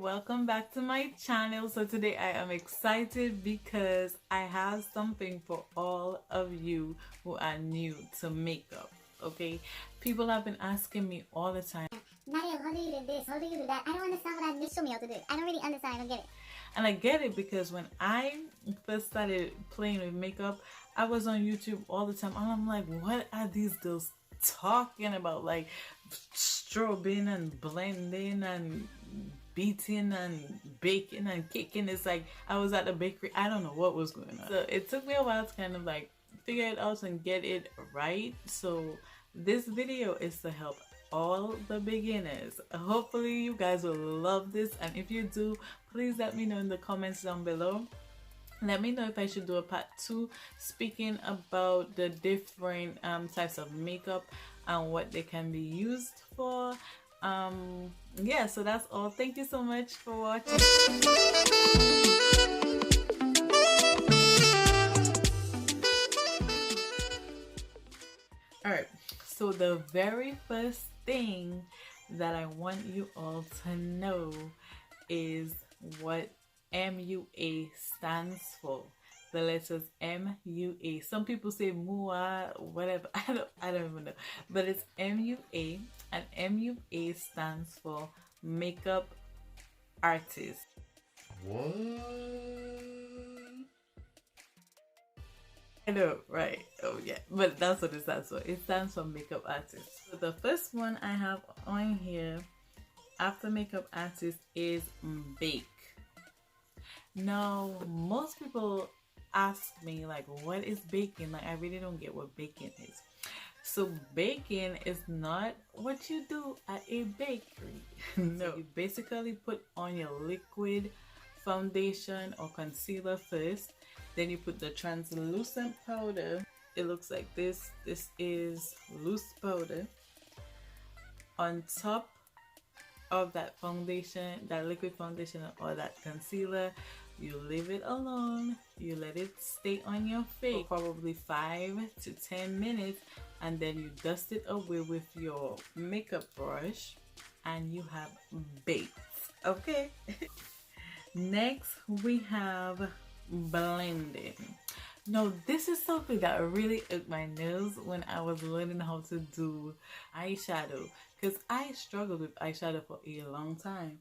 welcome back to my channel. So today I am excited because I have something for all of you who are new to makeup. Okay, people have been asking me all the time, Nadia, how do you do this? How do you do that? I don't understand what I need to do. I don't really understand. I don't get it. and I get it because when I first started playing with makeup, I was on YouTube all the time and I'm like, what are these girls talking about? Like strobing and blending and beating and baking and kicking. It's like I was at the bakery. I don't know what was going on. So it took me a while to kind of like figure it out and get it right. So this video is to help all the beginners. Hopefully you guys will love this, and if you do, please let me know in the comments down below. Let me know if I should do a part 2 speaking about the different types of makeup and what they can be used for. Yeah, so that's all. Thank you so much for watching. Alright, so the very first thing that I want you all to know is what MUA stands for. The letters MUA. Some people say MUA, whatever. I don't even know. But it's MUA, and MUA stands for makeup artist. What? I know, right? Oh yeah, but that's what it stands for. It stands for makeup artist. So the first one I have on here after makeup artist is bake. Now, most people ask me like, what is baking? Like, I really don't get what baking is. So baking is not what you do at a bakery. No, so you basically put on your liquid foundation or concealer first, then you put the translucent powder. It looks like this. This is loose powder on top of that foundation, that liquid foundation or that concealer. You leave it alone, you let it stay on your face for probably 5 to 10 minutes, and then you dust it away with your makeup brush and you have baked. Okay. Next we have blending. Now this is something that really irked my nerves when I was learning how to do eyeshadow, because I struggled with eyeshadow for a long time,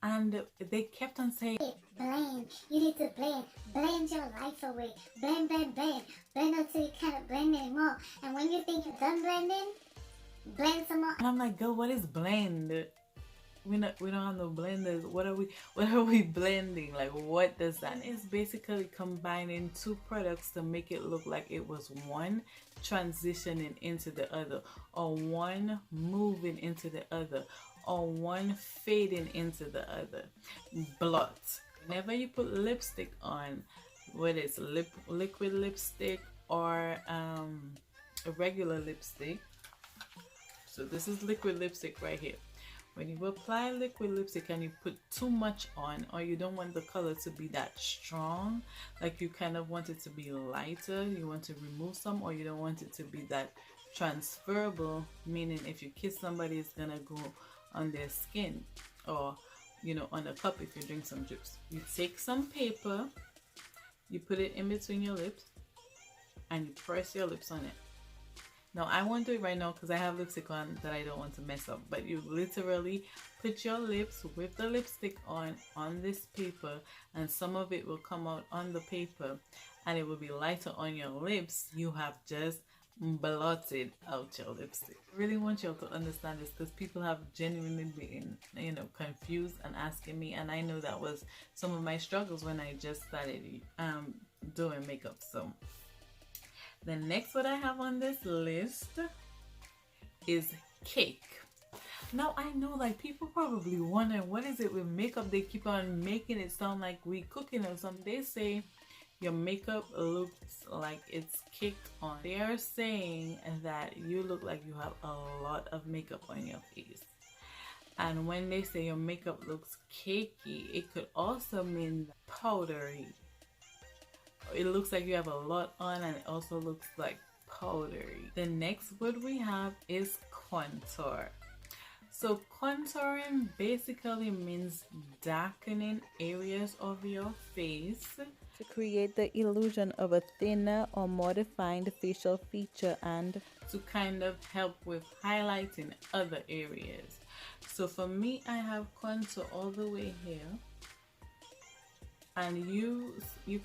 and they kept on saying, blend, you need to blend your life away, blend until you can't blend anymore, and when you think you're done blending, blend some more. And I'm like, girl, what is blend? We don't have no blenders. What are we blending? Like, what does that mean? It's basically combining two products to make it look like it was one transitioning into the other, or one moving into the other, or one fading into the other. Blot. Whenever you put lipstick on, whether it's liquid lipstick or a regular lipstick. So this is liquid lipstick right here. When you apply liquid lipstick and you put too much on, or you don't want the color to be that strong, like you kind of want it to be lighter, you want to remove some, or you don't want it to be that transferable, meaning if you kiss somebody it's gonna go on their skin, or you know, on the cup if you drink some juice. You take some paper, you put it in between your lips, and you press your lips on it. Now I won't do it right now because I have lipstick on that I don't want to mess up, but you literally put your lips with the lipstick on this paper, and some of it will come out on the paper and it will be lighter on your lips. You have just blotted out your lipstick. I really want you all to understand this because people have genuinely been, you know, confused and asking me, and I know that was some of my struggles when I just started doing makeup. So the next one I have on this list is cake. Now I know like people probably wonder, what is it with makeup? They keep on making it sound like we cooking or something. They say your makeup looks like it's caked on. They are saying that you look like you have a lot of makeup on your face. And when they say your makeup looks cakey, it could also mean powdery. It looks like you have a lot on, and it also looks like powdery. The next word we have is contour. So contouring basically means darkening areas of your face to create the illusion of a thinner or more defined facial feature and to kind of help with highlighting other areas. So for me, I have contour all the way here, and you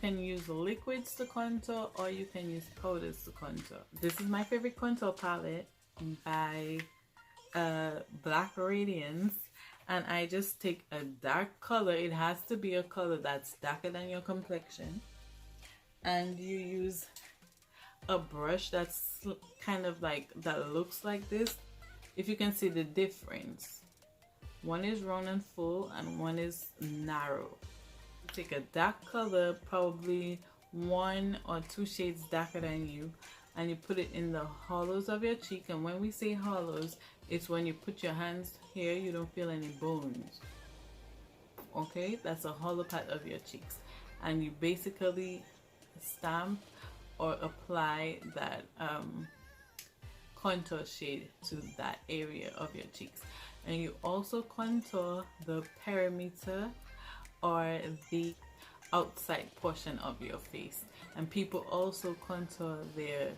can use liquids to contour or you can use powders to contour. This is my favorite contour palette by Black Radiance, and I just take a dark color. It has to be a color that's darker than your complexion, and you use a brush that's kind of like that looks like this. If you can see the difference, one is round and full and one is narrow. Take a dark color, probably 1 or 2 shades darker than you, and you put it in the hollows of your cheek. And when we say hollows, it's when you put your hands here, you don't feel any bones. Okay, that's a hollow part of your cheeks, and you basically stamp or apply that contour shade to that area of your cheeks. And you also contour the perimeter or the outside portion of your face, and people also contour their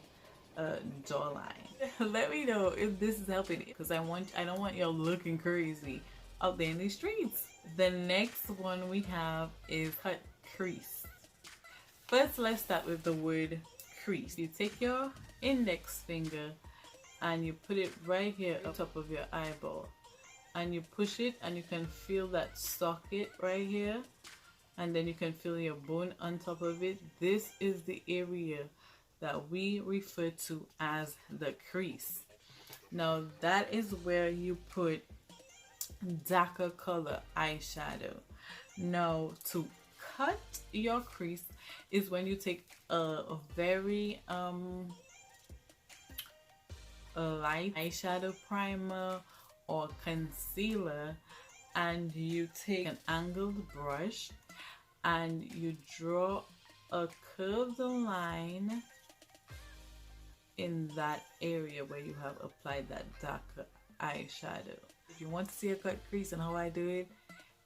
jawline. Let me know if this is helping, because I don't want y'all looking crazy out there in the streets. The next one we have is cut crease. First, let's start with the word crease. You take your index finger and you put it right here on top of your eyeball, and you push it, and you can feel that socket right here, and then you can feel your bone on top of it. This is the area that we refer to as the crease. Now that is where you put darker color eyeshadow. Now to cut your crease is when you take a very light eyeshadow primer or concealer, and you take an angled brush and you draw a curved line in that area where you have applied that darker eyeshadow. If you want to see a cut crease and how I do it,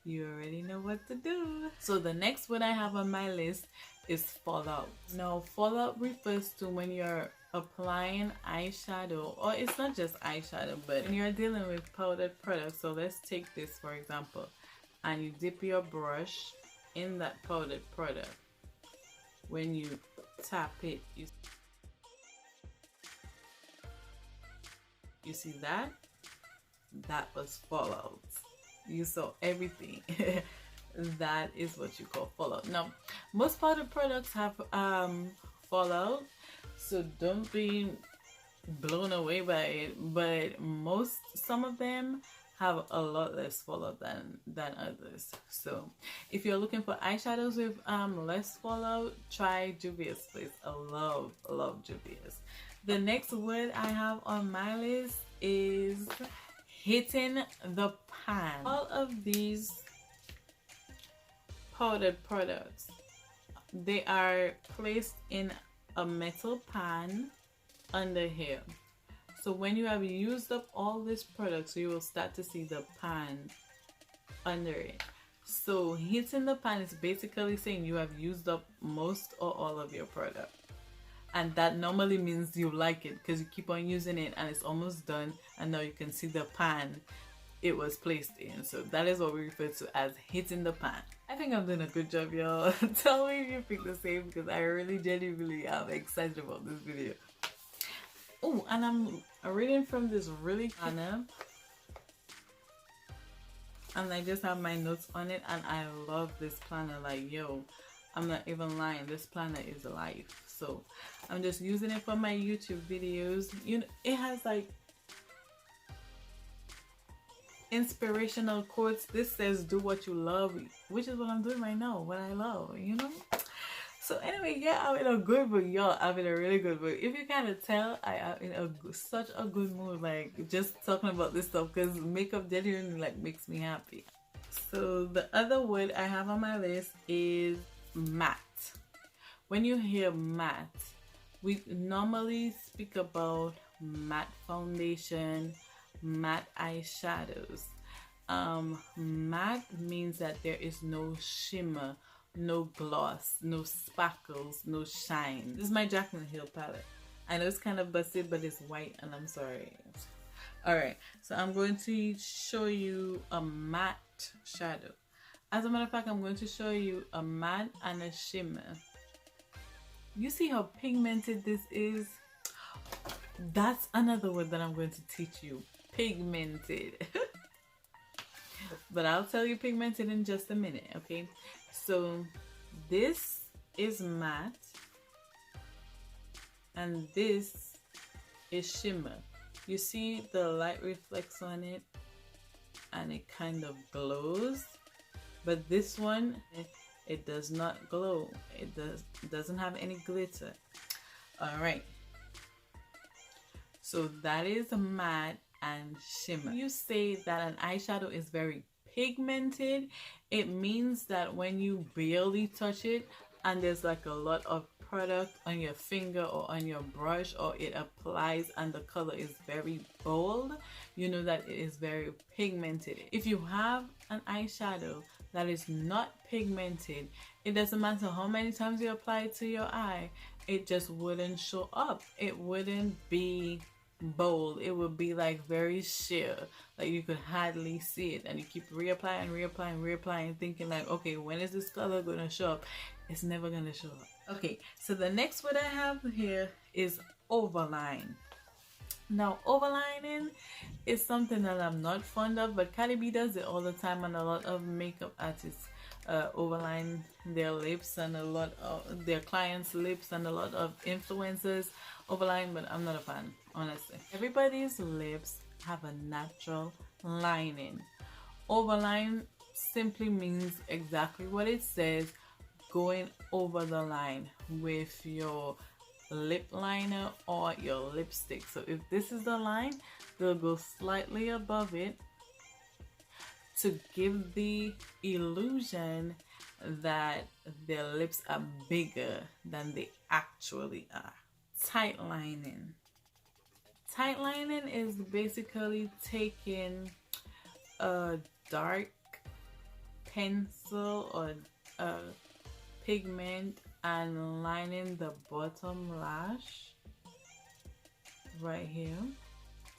you already know what to do. So the next one I have on my list is fallout. Now fallout refers to when you're applying eyeshadow, or it's not just eyeshadow, but when you're dealing with powdered products. So let's take this for example, and you dip your brush in that powdered product. When you tap it, you see that? That was fallout. You saw everything. That is what you call fallout. Now, most powdered products have fallout, so don't be blown away by it, but some of them have a lot less fallout than others. So if you're looking for eyeshadows with less fallout, try Juvia's, please. I love Juvia's. The next word I have on my list is hitting the pan. All of these powdered products, they are placed in a metal pan under here. So when you have used up all these products, you will start to see the pan under it. So hitting the pan is basically saying you have used up most or all of your product. And that normally means you like it because you keep on using it and it's almost done, and now you can see the pan it was placed in. So that is what we refer to as hitting the pan. I think I'm doing a good job, y'all. Tell me if you think the same, because I really genuinely am excited about this video. Oh, and I'm reading from this really planner, and I just have my notes on it, and I love this planner. Like, yo, I'm not even lying, this planner is life. So I'm just using it for my YouTube videos. You know, it has like inspirational quotes. This says do what you love, which is what I'm doing right now, what I love, you know. So anyway, yeah, I'm in a good mood, y'all. I'm in a really good mood. If you kind of tell, I am in such a good mood, like just talking about this stuff, because makeup genuinely like makes me happy. So the other word I have on my list is matte. When you hear matte, we normally speak about matte foundation, matte eyeshadows. Matte means that there is no shimmer, no gloss, no sparkles, no shine. This is my Jaclyn Hill palette. I know it's kind of busted, but it's white and I'm sorry. Alright, so I'm going to show you a matte shadow. As a matter of fact, I'm going to show you a matte and a shimmer. You see how pigmented this is? That's another word that I'm going to teach you. Pigmented. But I'll tell you pigmented in just a minute, okay? So this is matte and this is shimmer. You see the light reflects on it and it kind of glows, but this one, it does not glow. It doesn't have any glitter. All right, so that is matte and shimmer. You say that an eyeshadow is very pigmented, it means that when you barely touch it and there's like a lot of product on your finger or on your brush, or it applies and the color is very bold, you know that it is very pigmented. If you have an eyeshadow that is not pigmented, it doesn't matter how many times you apply it to your eye, it just wouldn't show up. It wouldn't be bold. It would be like very sheer, like you could hardly see it, and you keep reapplying, thinking like, okay, when is this color gonna show up? It's never gonna show up. Okay, so the next word I have here is overline. Now, overlining is something that I'm not fond of, but Cardi B does it all the time, and a lot of makeup artists overline their lips, and a lot of their clients' lips, and a lot of influencers overline, but I'm not a fan, honestly. Everybody's lips have a natural lining. Overline simply means exactly what it says, going over the line with your lip liner or your lipstick. So if this is the line, they'll go slightly above it to give the illusion that their lips are bigger than they actually are. Tight lining. Tight lining is basically taking a dark pencil or a pigment and lining the bottom lash right here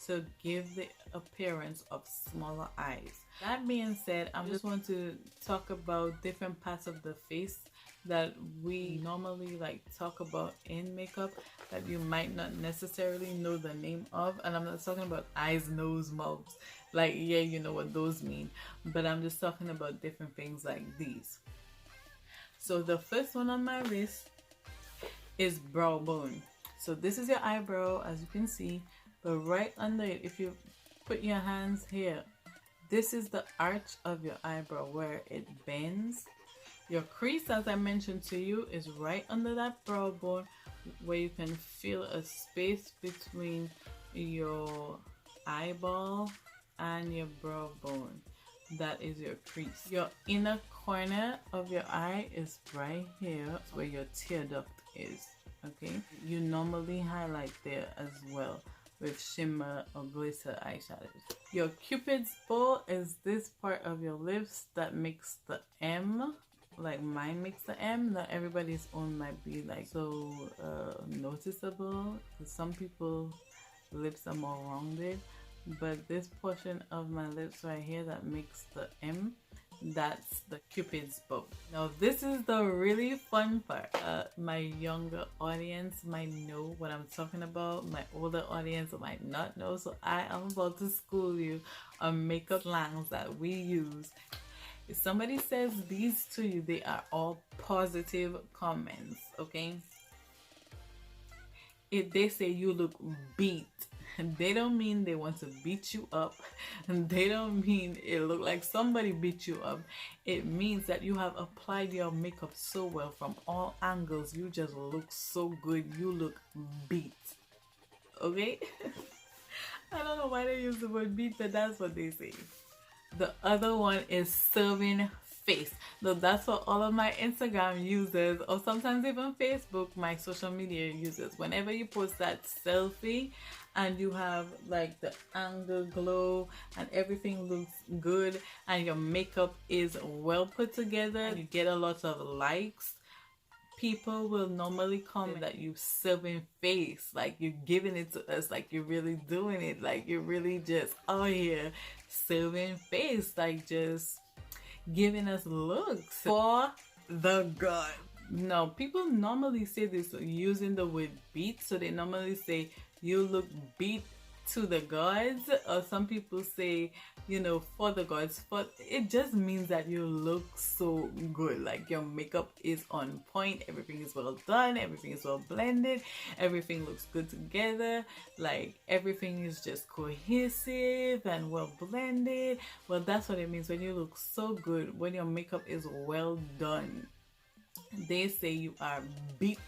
to give the appearance of smaller eyes. That being said, I just want to talk about different parts of the face that we normally like talk about in makeup that you might not necessarily know the name of. And I'm not talking about eyes, nose, mouth. Like, yeah, you know what those mean, but I'm just talking about different things like these. So the first one on my list is brow bone. So this is your eyebrow, as you can see, but right under it, if you put your hands here, this is the arch of your eyebrow where it bends. Your crease, as I mentioned to you, is right under that brow bone, where you can feel a space between your eyeball and your brow bone. That is your crease. Your inner corner of your eye is right here where your tear duct is. Okay, you normally highlight there as well with shimmer or glitter eyeshadows. Your Cupid's bow is this part of your lips that makes the M. Like mine makes the M. Not everybody's own might be like so noticeable, because some people lips are more rounded, but this portion of my lips right here that makes the M, that's the Cupid's bow. Now this is the really fun part. My younger audience might know what I'm talking about. My older audience might not know, so I am about to school you on makeup slangs that we use. If somebody says these to you, they are all positive comments, okay? If they say you look beat, they don't mean they want to beat you up. They don't mean it look like somebody beat you up. It means that you have applied your makeup so well from all angles. You just look so good. You look beat. Okay? I don't know why they use the word beat, but that's what they say. The other one is serving face. So that's what all of my Instagram users, or sometimes even Facebook, my social media users, whenever you post that selfie and you have like the angle glow and everything looks good and your makeup is well put together and you get a lot of likes, people will normally comment that you serving face, like you're giving it to us, like you're really doing it, like you're really just out here serving face, like just giving us looks for the god. No, people normally say this using the word beat, so they normally say you look beat to the gods, or some people say, you know, for the gods. But it just means that you look so good, like your makeup is on point, everything is well done, everything is well blended, everything looks good together, like everything is just cohesive and well blended. Well, that's what it means when you look so good, when your makeup is well done. They say you are beat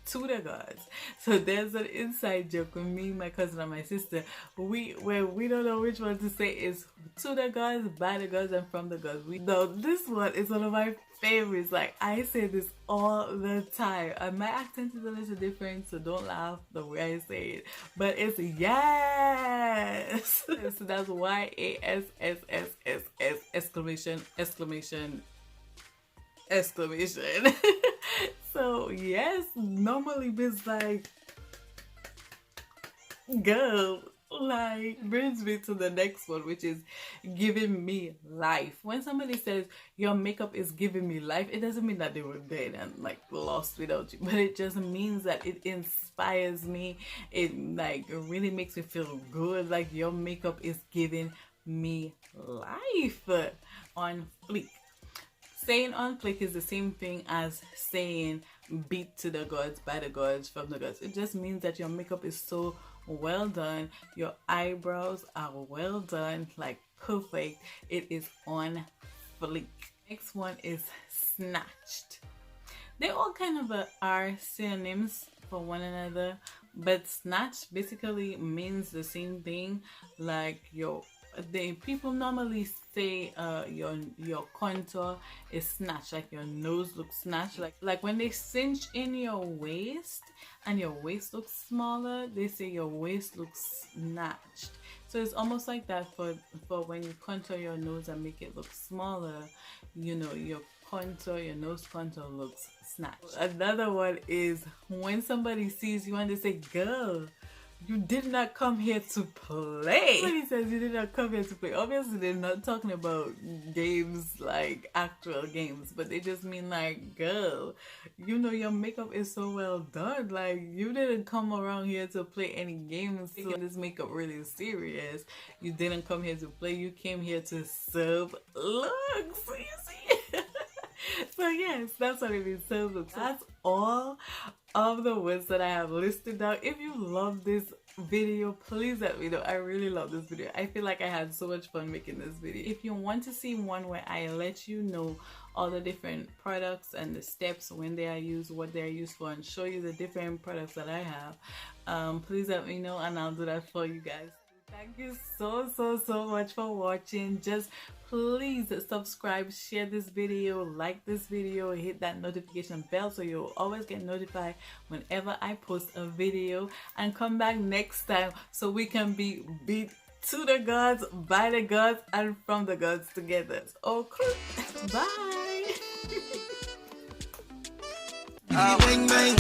to the gods. So there's an inside joke with me, my cousin, and my sister. We don't know which one to say is to the gods, by the gods, and from the gods. We know this one is one of my favorites. Like, I say this all the time, and my accent is a little different, so don't laugh the way I say it, but it's yes. So that's YASSSSS exclamation exclamation exclamation. So yes, normally it's like, girl, like brings me to the next one, which is giving me life. When somebody says your makeup is giving me life, it doesn't mean that they were dead and like lost without you, but it just means that it inspires me. It like really makes me feel good, like your makeup is giving me life. On fleek. Saying on fleek is the same thing as saying beat to the gods, by the gods, from the gods. It just means that your makeup is so well done, your eyebrows are well done, like perfect. It is on fleek. Next one is snatched. They all kind of are synonyms for one another, but snatched basically means the same thing. Like people normally say your contour is snatched, like your nose looks snatched, like when they cinch in your waist and your waist looks smaller, they say your waist looks snatched. So it's almost like that for when you contour your nose and make it look smaller, you know, your nose contour looks snatched. Another one is when somebody sees you and they say, girl, you did not come here to play. When he says you did not come here to play, obviously they're not talking about games, like actual games, but they just mean like, girl, you know, your makeup is so well done. Like, you didn't come around here to play any games, taking this makeup really serious. You didn't come here to play. You came here to serve looks. You see? So yes, that's what it means, serve looks. That's all of the words that I have listed down. If you love this video, please let me know. I really love this video. I feel like I had so much fun making this video. If you want to see one where I let you know all the different products and the steps, when they are used, what they are used for, and show you the different products that I have, please let me know and I'll do that for you guys. Thank you so much for watching. Just please subscribe, share this video, like this video, hit that notification bell so you'll always get notified whenever I post a video, and come back next time so we can be beat to the gods, by the gods, and from the gods together. Okay, bye. Bang, bang.